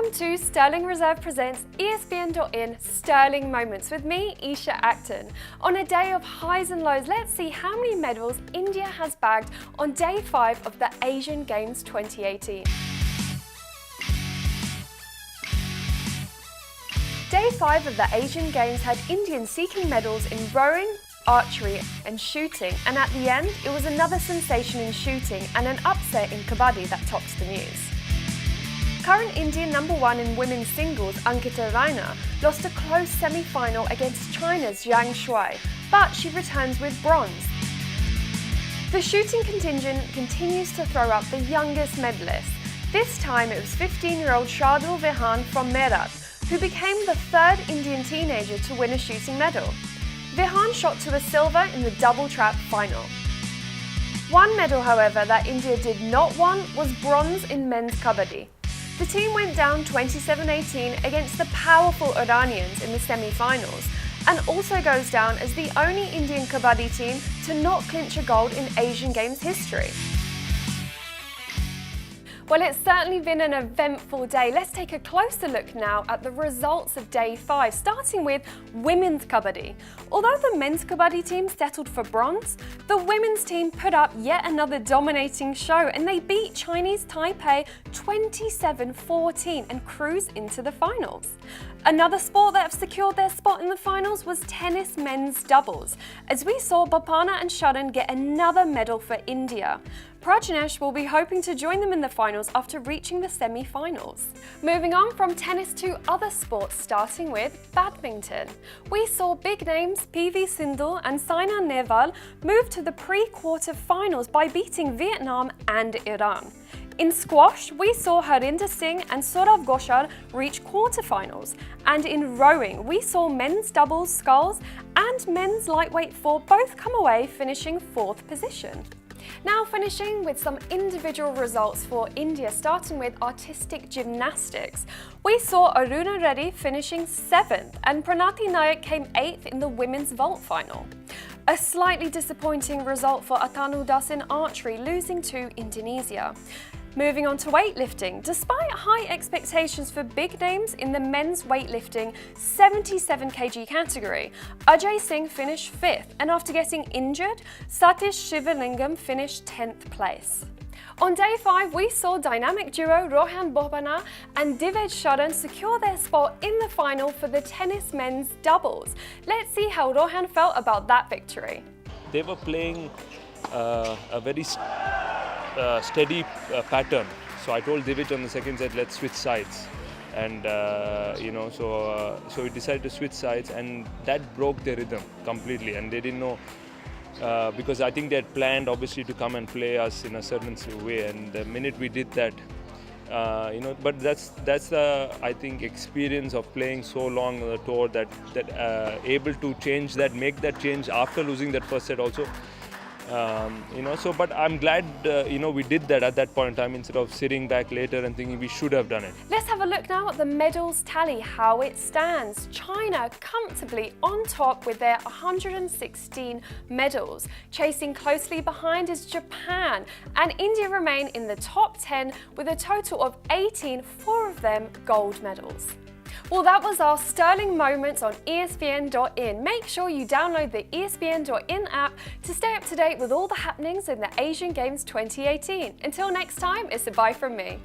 Welcome to Sterling Reserve Presents ESPN.in Sterling Moments with me, Isha Acton. On a day of highs and lows, let's see how many medals India has bagged on day 5 of the Asian Games 2018. Day 5 of the Asian Games had Indians seeking medals in rowing, archery and shooting, and at the end it was another sensation in shooting and an upset in kabaddi that tops the news. Current Indian number 1 in women's singles Ankita Raina lost a close semi-final against China's Zhang Shuai, but she returns with bronze. The shooting contingent continues to throw up the youngest medalist. This time it was 15-year-old Shardul Vihan from Meerut, who became the 3rd Indian teenager to win a shooting medal. Vihan shot to a silver in the double trap final. One medal, however, that India did not win was bronze in men's kabaddi. The team went down 27-18 against the powerful Iranians in the semi-finals, and also goes down as the only Indian kabaddi team to not clinch a gold in Asian Games history. Well, it's certainly been an eventful day. Let's take a closer look now at the results of day 5, starting with women's kabaddi. Although the men's kabaddi team settled for bronze, the women's team put up yet another dominating show and they beat Chinese Taipei 27-14 and cruised into the finals. Another sport that have secured their spot in the finals was tennis men's doubles, as we saw Bopana and Sharan get another medal for India. Prajnesh will be hoping to join them in the finals after reaching the semi-finals. Moving on from tennis to other sports, starting with badminton. We saw big names PV Sindhu and Saina Nehwal move to the pre-quarter finals by beating Vietnam and Iran. In squash, we saw Harinder Singh and Saurav Ghoshal reach quarterfinals. And in rowing, we saw men's doubles sculls and men's lightweight four both come away finishing 4th position. Now finishing with some individual results for India, starting with artistic gymnastics. We saw Aruna Reddy finishing 7th and Pranati Nayak came 8th in the women's vault final. A slightly disappointing result for Atanu Das in archery, losing to Indonesia. Moving on to weightlifting, despite high expectations for big names in the men's weightlifting 77 kg category, Ajay Singh finished 5th, and after getting injured, Satish Shivalingam finished 10th place. On day 5, we saw dynamic duo Rohan Bopana and Divej Sharan secure their spot in the final for the tennis men's doubles. Let's see how Rohan felt about that victory. They were playing a very steady pattern. So I told Divij on the second set, let's switch sides. And so we decided to switch sides, and that broke their rhythm completely. And they didn't know, because I think they had planned obviously to come and play us in a certain way. And the minute we did that, but that's the, I think, experience of playing so long on the tour, that able to change that, make that change after losing that first set also. But I'm glad, we did that at that point in time instead of sitting back later and thinking we should have done it. Let's have a look now at the medals tally, how it stands. China comfortably on top with their 116 medals. Chasing closely behind is Japan, and India remain in the top 10 with a total of 18, 4 of them gold medals. Well, that was our Sterling Moments on ESPN.in. Make sure you download the ESPN.in app to stay up to date with all the happenings in the Asian Games 2018. Until next time, it's a bye from me.